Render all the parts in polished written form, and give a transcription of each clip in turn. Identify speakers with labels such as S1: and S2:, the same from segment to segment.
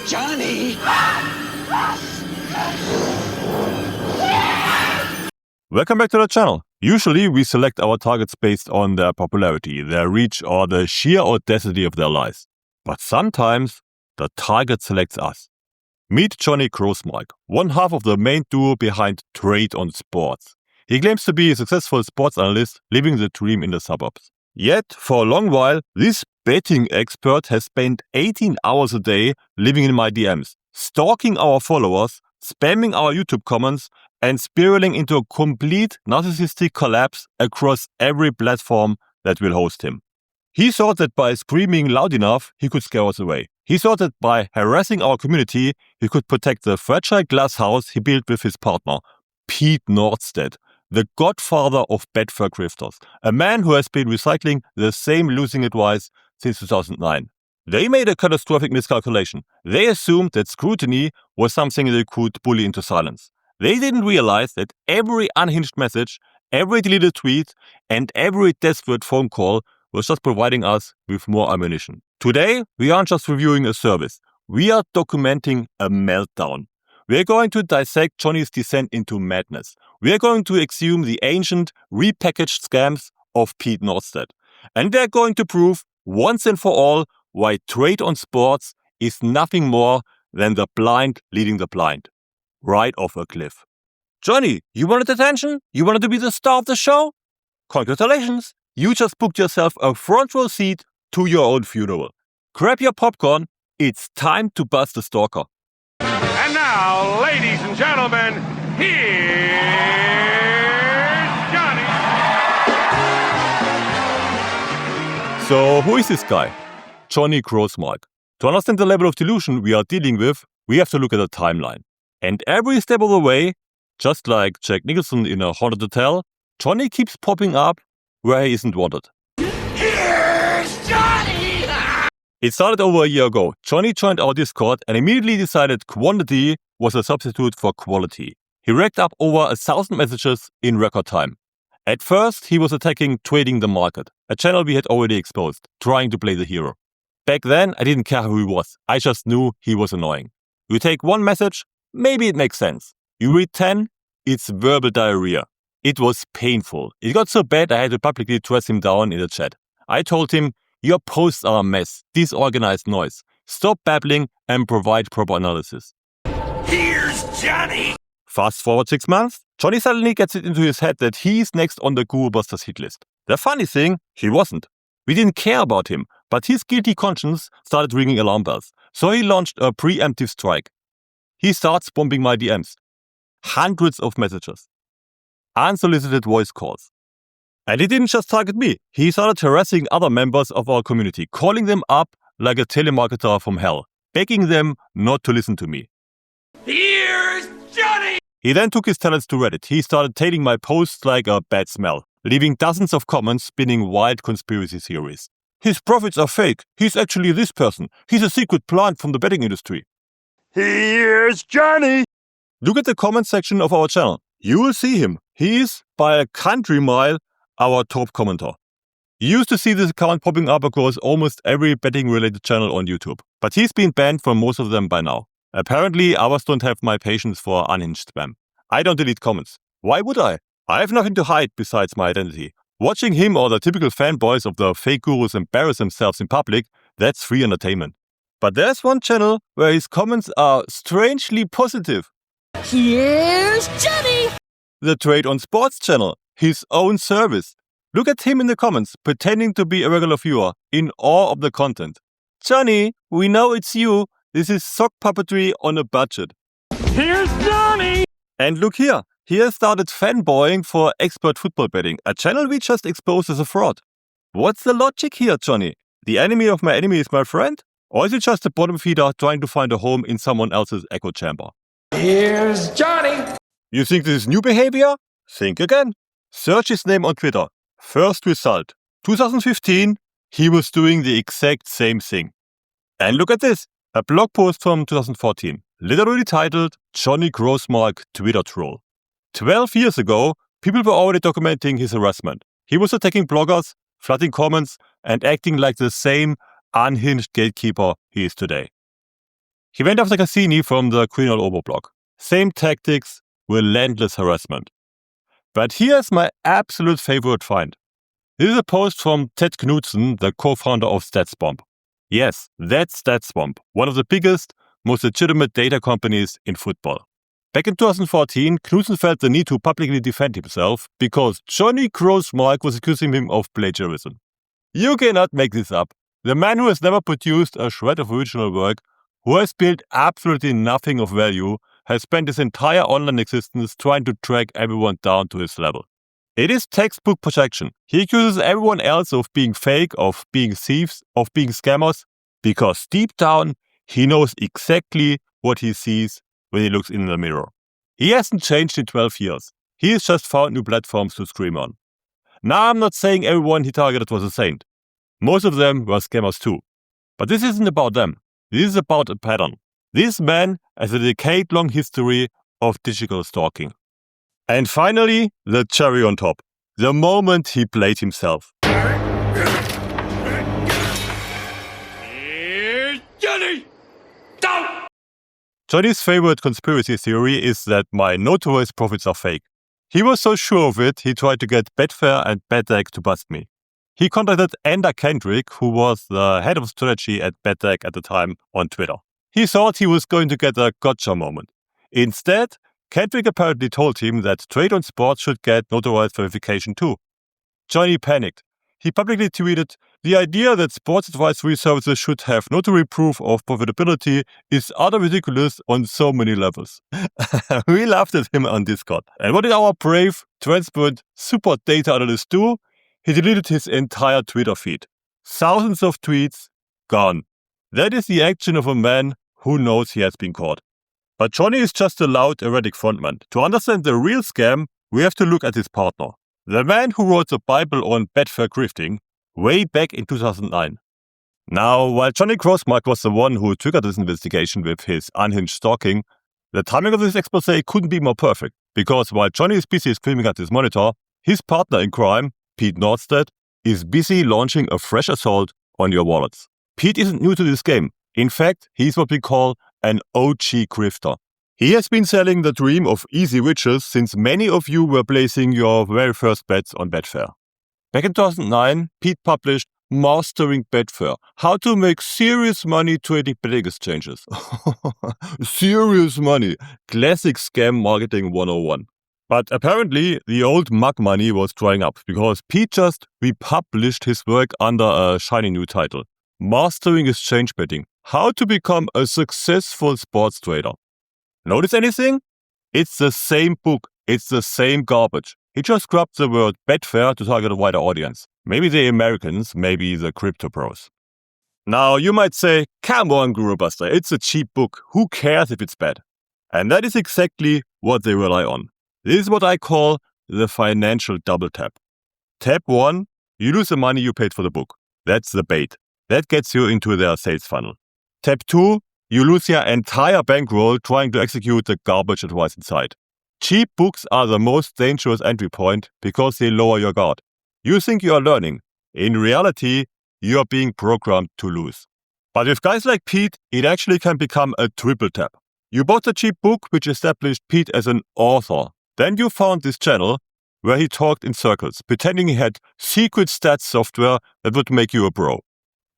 S1: Johnny!
S2: Welcome back to the channel. Usually we select our targets based on their popularity, their reach, or the sheer audacity of their lies. But sometimes the target selects us. Meet Jonny Grossmark, one half of the main duo behind Trade on Sports. He claims to be a successful sports analyst living the dream in the suburbs. Yet, for a long while, this betting expert has spent 18 hours a day living in my DMs, stalking our followers, spamming our YouTube comments, and spiraling into a complete narcissistic collapse across every platform that will host him. He thought that by screaming loud enough, he could scare us away. He thought that by harassing our community, he could protect the fragile glass house he built with his partner, Pete Nordsted, the godfather of Bedford grifters, a man who has been recycling the same losing advice since 2009. They made a catastrophic miscalculation. They assumed that scrutiny was something they could bully into silence. They didn't realize that every unhinged message, every deleted tweet, and every desperate phone call was just providing us with more ammunition. Today, we aren't just reviewing a service. We are documenting a meltdown. We are going to dissect Jonny's descent into madness. We are going to exhume the ancient, repackaged scams of Pete Nordsted. And we are going to prove, once and for all, why Trade on Sports is nothing more than the blind leading the blind. Right off a cliff. Jonny, you wanted attention? You wanted to be the star of the show? Congratulations! You just booked yourself a front row seat to your own funeral. Grab your popcorn, it's time to bust the stalker.
S3: And now, ladies and gentlemen, here's Jonny.
S2: So, who is this guy? Jonny Grossmark. To understand the level of delusion we are dealing with, we have to look at the timeline. And every step of the way, just like Jack Nicholson in a haunted hotel, Jonny keeps popping up where he isn't wanted.
S1: Here's Johnny!
S2: It started over a year ago. Jonny joined our Discord and immediately decided quantity was a substitute for quality. He racked up over 1,000 messages in record time. At first, he was attacking Trading the Market, a channel we had already exposed, trying to play the hero. Back then, I didn't care who he was. I just knew he was annoying. You take one message, maybe it makes sense. You read 10, it's verbal diarrhea. It was painful. It got so bad I had to publicly dress him down in the chat. I told him, your posts are a mess, disorganized noise. Stop babbling and provide proper analysis.
S1: Here's Johnny!
S2: Fast forward 6 months, Jonny suddenly gets it into his head that he's next on the Guru Busters hit list. The funny thing, he wasn't. We didn't care about him, but his guilty conscience started ringing alarm bells. So he launched a preemptive strike. He starts bombing my DMs. Hundreds of messages. Unsolicited voice calls. And he didn't just target me. He started harassing other members of our community, calling them up like a telemarketer from hell, begging them not to listen to me.
S1: Here's Johnny!
S2: He then took his talents to Reddit. He started tailing my posts like a bad smell, leaving dozens of comments spinning wild conspiracy theories. His profits are fake. He's actually this person. He's a secret plant from the betting industry.
S3: Here's Johnny.
S2: Look at the comment section of our channel. You will see him. He is, by a country mile, our top commenter. You used to see this account popping up across almost every betting-related channel on YouTube, but he's been banned from most of them by now. Apparently, others don't have my patience for unhinged spam. I don't delete comments. Why would I? I have nothing to hide besides my identity. Watching him or the typical fanboys of the fake gurus embarrass themselves in public, that's free entertainment. But there's one channel where his comments are strangely positive.
S4: Here's Johnny!
S2: The Trade on Sports channel, his own service. Look at him in the comments, pretending to be a regular viewer, in awe of the content. Jonny, we know it's you. This is sock puppetry on a budget.
S3: Here's Johnny.
S2: And look here. He has started fanboying for expert football betting, a channel we just exposed as a fraud. What's the logic here, Jonny? The enemy of my enemy is my friend? Or is it just a bottom feeder trying to find a home in someone else's echo chamber?
S1: Here's Johnny!
S2: You think this is new behavior? Think again. Search his name on Twitter. First result. 2015, he was doing the exact same thing. And look at this. A blog post from 2014, literally titled Jonny Grossmark Twitter Troll. 12 years ago, people were already documenting his harassment. He was attacking bloggers, flooding comments, and acting like the same unhinged gatekeeper he is today. He went after Cassini from the criminal overblock. Same tactics, relentless harassment. But here's my absolute favorite find. This is a post from Ted Knudsen, the co-founder of StatsBomb. Yes, that's StatsBomb, one of the biggest, most legitimate data companies in football. Back in 2014, Knudsen felt the need to publicly defend himself because Jonny Grossmark was accusing him of plagiarism. You cannot make this up. The man who has never produced a shred of original work, who has built absolutely nothing of value, has spent his entire online existence trying to track everyone down to his level. It is textbook projection. He accuses everyone else of being fake, of being thieves, of being scammers, because deep down, he knows exactly what he sees when he looks in the mirror. He hasn't changed in 12 years. He has just found new platforms to scream on. Now, I'm not saying everyone he targeted was a saint. Most of them were scammers too. But this isn't about them. This is about a pattern. This man has a decade-long history of digital stalking. And finally, the cherry on top. The moment he played himself.
S1: Here's Johnny! Down!
S2: Johnny's favorite conspiracy theory is that my notarized profits are fake. He was so sure of it, he tried to get Betfair and BetDeck to bust me. He contacted Enda Kendrick, who was the head of strategy at BetDeck at the time, on Twitter. He thought he was going to get a gotcha moment. Instead, Kendrick apparently told him that Trade on Sports should get notarized verification too. Johnny panicked. He publicly tweeted, "The idea that sports advisory services should have notary proof of profitability is utterly ridiculous on so many levels." We laughed at him on Discord. And what did our brave, transparent, super data analyst do? He deleted his entire Twitter feed. Thousands of tweets, gone. That is the action of a man who knows he has been caught. But Johnny is just a loud, erratic frontman. To understand the real scam, we have to look at his partner. The man who wrote the Bible on Betfair grifting way back in 2009. Now, while Jonny Grossmark was the one who triggered this investigation with his unhinged stalking, the timing of this expose couldn't be more perfect, because while Johnny is busy screaming at his monitor, his partner in crime, Pete Nordsted, is busy launching a fresh assault on your wallets. Pete isn't new to this game. In fact, he's what we call an OG grifter. He has been selling the dream of easy riches since many of you were placing your very first bets on Betfair. Back in 2009, Pete published Mastering Betfair, how to make serious money trading betting exchanges. Serious money. Classic scam marketing 101. But apparently, the old mug money was drying up because Pete just republished his work under a shiny new title. Mastering Exchange Betting, how to become a successful sports trader. Notice anything? It's the same book. It's the same garbage. He just grabbed the word Betfair to target a wider audience. Maybe the Americans, maybe the crypto pros. Now, you might say, come on, Guru Buster, it's a cheap book. Who cares if it's bad? And that is exactly what they rely on. This is what I call the financial double tap. Tap 1, you lose the money you paid for the book. That's the bait. That gets you into their sales funnel. Tap 2, you lose your entire bankroll trying to execute the garbage advice inside. Cheap books are the most dangerous entry point because they lower your guard. You think you are learning. In reality, you are being programmed to lose. But with guys like Pete, it actually can become a triple tap. You bought a cheap book which established Pete as an author. Then you found this channel where he talked in circles, pretending he had secret stats software that would make you a pro.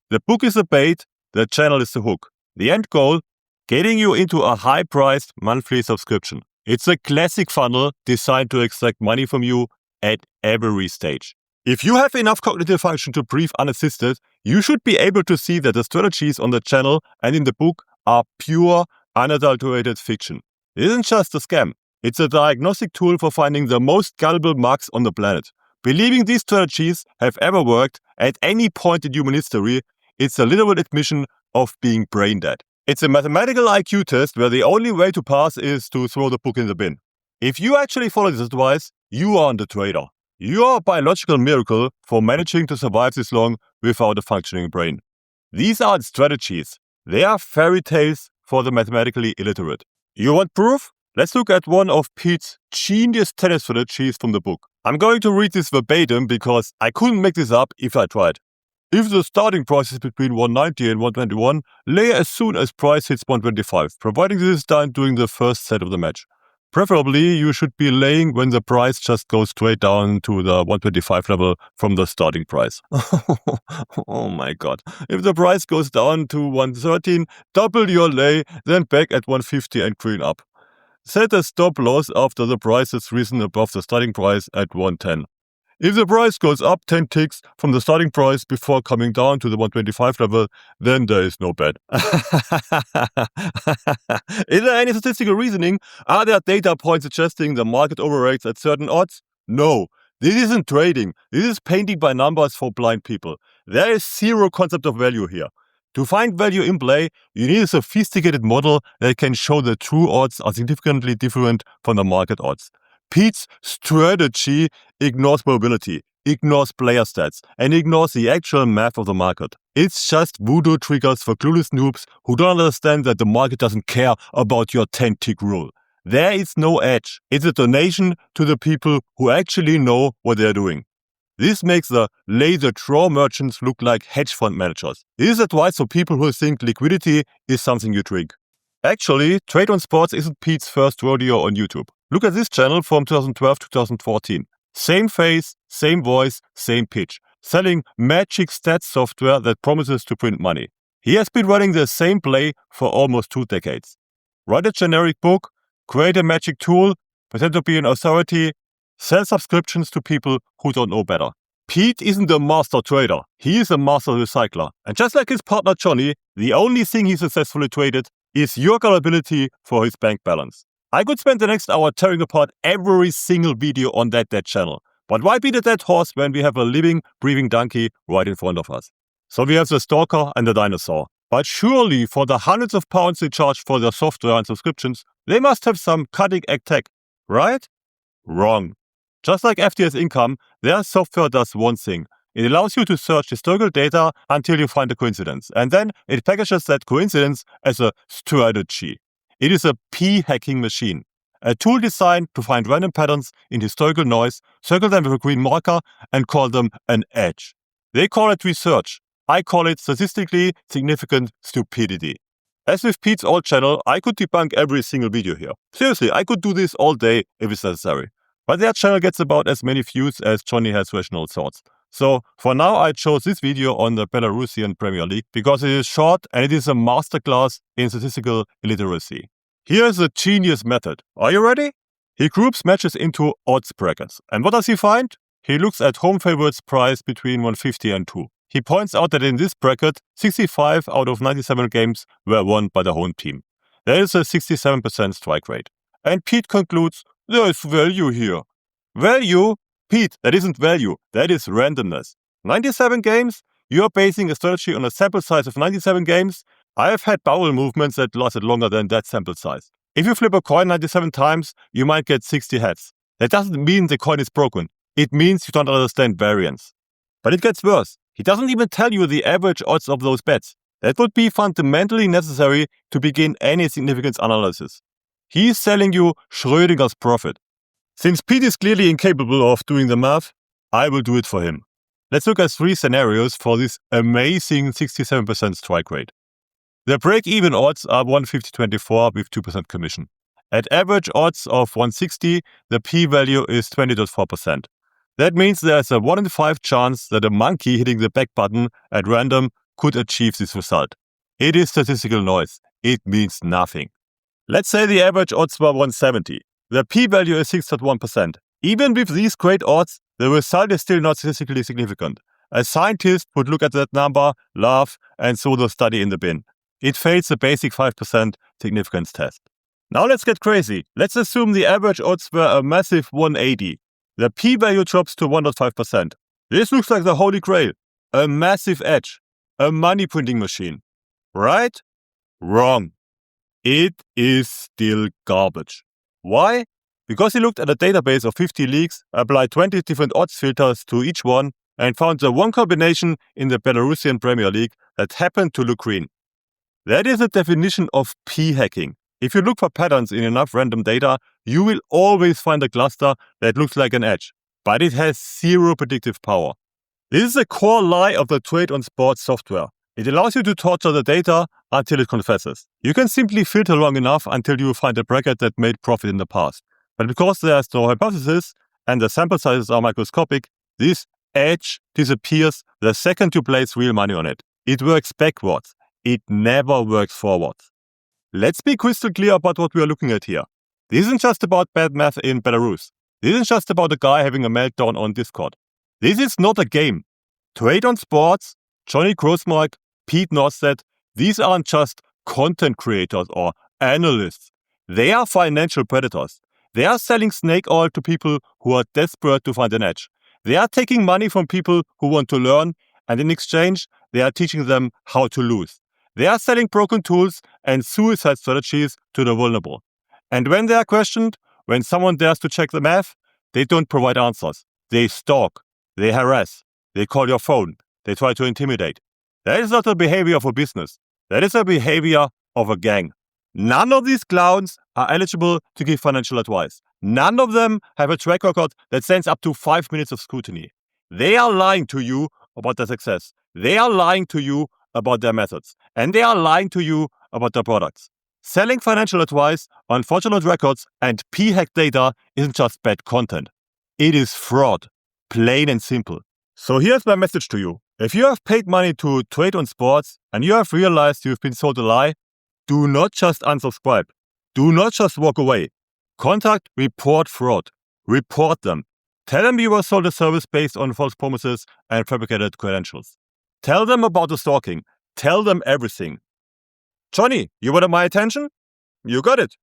S2: The book is the bait, the channel is the hook. The end goal, getting you into a high-priced monthly subscription. It's a classic funnel designed to extract money from you at every stage. If you have enough cognitive function to breathe unassisted, you should be able to see that the strategies on the channel and in the book are pure, unadulterated fiction. It isn't just a scam. It's a diagnostic tool for finding the most gullible mugs on the planet. Believing these strategies have ever worked at any point in human history, it's a literal admission of being brain dead. It's a mathematical IQ test where the only way to pass is to throw the book in the bin. If you actually follow this advice, you are the trader. You are a biological miracle for managing to survive this long without a functioning brain. These aren't strategies. They are fairy tales for the mathematically illiterate. You want proof? Let's look at one of Pete's genius tennis strategies from the book. I'm going to read this verbatim because I couldn't make this up if I tried. If the starting price is between 190 and 121, lay as soon as price hits 125, providing this is done during the first set of the match. Preferably, you should be laying when the price just goes straight down to the 125 level from the starting price. Oh my god. If the price goes down to 113, double your lay, then back at 150 and green up. Set a stop loss after the price has risen above the starting price at 110. If the price goes up 10 ticks from the starting price before coming down to the 125 level, then there is no bet. Is there any statistical reasoning? Are there data points suggesting the market overrates at certain odds? No. This isn't trading. This is painting by numbers for blind people. There is zero concept of value here. To find value in play, you need a sophisticated model that can show the true odds are significantly different from the market odds. Pete's strategy ignores probability, ignores player stats, and ignores the actual math of the market. It's just voodoo triggers for clueless noobs who don't understand that the market doesn't care about your 10-tick rule. There is no edge. It's a donation to the people who actually know what they're doing. This makes the laser draw merchants look like hedge fund managers. This is advice for people who think liquidity is something you drink. Actually, Trade on Sports isn't Pete's first rodeo on YouTube. Look at this channel from 2012-2014. Same face, same voice, same pitch. Selling magic stats software that promises to print money. He has been running the same play for almost 2 decades. Write a generic book, create a magic tool, pretend to be an authority, sell subscriptions to people who don't know better. Pete isn't a master trader. He is a master recycler. And just like his partner Jonny, the only thing he successfully traded is your gullibility for his bank balance. I could spend the next hour tearing apart every single video on that channel. But why beat a dead horse when we have a living, breathing donkey right in front of us? So we have the Stalker and the Dinosaur. But surely for the hundreds of pounds they charge for their software and subscriptions, they must have some cutting-edge tech, right? Wrong. Just like FTS Income, their software does one thing. It allows you to search historical data until you find a coincidence. And then it packages that coincidence as a strategy. It is a p-hacking machine. A tool designed to find random patterns in historical noise, circle them with a green marker, and call them an edge. They call it research. I call it statistically significant stupidity. As with Pete's old channel, I could debunk every single video here. Seriously, I could do this all day if it's necessary. But their channel gets about as many views as Jonny has rational thoughts. So for now I chose this video on the Belarusian Premier League because it is short and it is a masterclass in statistical illiteracy. Here's a genius method. Are you ready? He groups matches into odds brackets. And what does he find? He looks at home favorites price between 150 and 2. He points out that in this bracket, 65 out of 97 games were won by the home team. There is a 67% strike rate. And Pete concludes, there is value here. Value? Pete, that isn't value, that is randomness. 97 games? You're basing a strategy on a sample size of 97 games? I have had bowel movements that lasted longer than that sample size. If you flip a coin 97 times, you might get 60 heads. That doesn't mean the coin is broken. It means you don't understand variance. But it gets worse. He doesn't even tell you the average odds of those bets. That would be fundamentally necessary to begin any significance analysis. He is selling you Schrödinger's profit. Since Pete is clearly incapable of doing the math, I will do it for him. Let's look at 3 scenarios for this amazing 67% strike rate. The break-even odds are 150.24 with 2% commission. At average odds of 160, the p-value is 20.4%. That means there's a 1 in 5 chance that a monkey hitting the back button at random could achieve this result. It is statistical noise. It means nothing. Let's say the average odds were 170. The p-value is 6.1%. Even with these great odds, the result is still not statistically significant. A scientist would look at that number, laugh, and throw the study in the bin. It fails the basic 5% significance test. Now let's get crazy. Let's assume the average odds were a massive 180. The p-value drops to 1.5%. This looks like the holy grail. A massive edge. A money printing machine. Right? Wrong. It is still garbage. Why? Because he looked at a database of 50 leagues, applied 20 different odds filters to each one, and found the one combination in the Belarusian Premier League that happened to look green. That is the definition of p-hacking. If you look for patterns in enough random data, you will always find a cluster that looks like an edge, but it has zero predictive power. This is a core lie of the trade on sports software. It allows you to torture the data until it confesses. You can simply filter long enough until you find a bracket that made profit in the past. But because there's no hypothesis and the sample sizes are microscopic, this edge disappears the second you place real money on it. It works backwards. It never works forwards. Let's be crystal clear about what we are looking at here. This isn't just about bad math in Belarus. This isn't just about a guy having a meltdown on Discord. This is not a game. Trade on Sports, Jonny Grossmark, Pete Nordsted, these aren't just content creators or analysts. They are financial predators. They are selling snake oil to people who are desperate to find an edge. They are taking money from people who want to learn, and in exchange, they are teaching them how to lose. They are selling broken tools and suicide strategies to the vulnerable. And when they are questioned, when someone dares to check the math, they don't provide answers. They stalk, they harass, they call your phone, they try to intimidate. That is not the behavior of a business. That is the behavior of a gang. None of these clowns are eligible to give financial advice. None of them have a track record that stands up to 5 minutes of scrutiny. They are lying to you about their success. They are lying to you about their methods. And they are lying to you about their products. Selling financial advice on fraudulent records and p-hack data isn't just bad content. It is fraud. Plain and simple. So here's my message to you. If you have paid money to trade on sports and you have realized you've been sold a lie, do not just unsubscribe. Do not just walk away. Contact Report Fraud. Report them. Tell them you were sold a service based on false promises and fabricated credentials. Tell them about the stalking. Tell them everything. Jonny, you wanted my attention? You got it.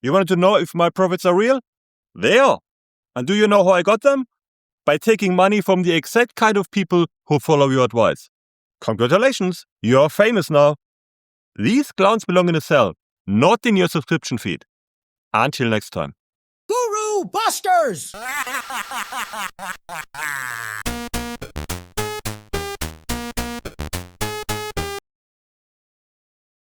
S2: You wanted to know if my profits are real? They are. And do you know how I got them? By taking money from the exact kind of people who follow your advice. Congratulations, you are famous now. These clowns belong in a cell, not in your subscription feed. Until next time.
S4: Guru Busters!